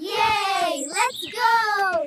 Yay! Let's go!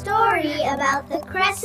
story about the crescent.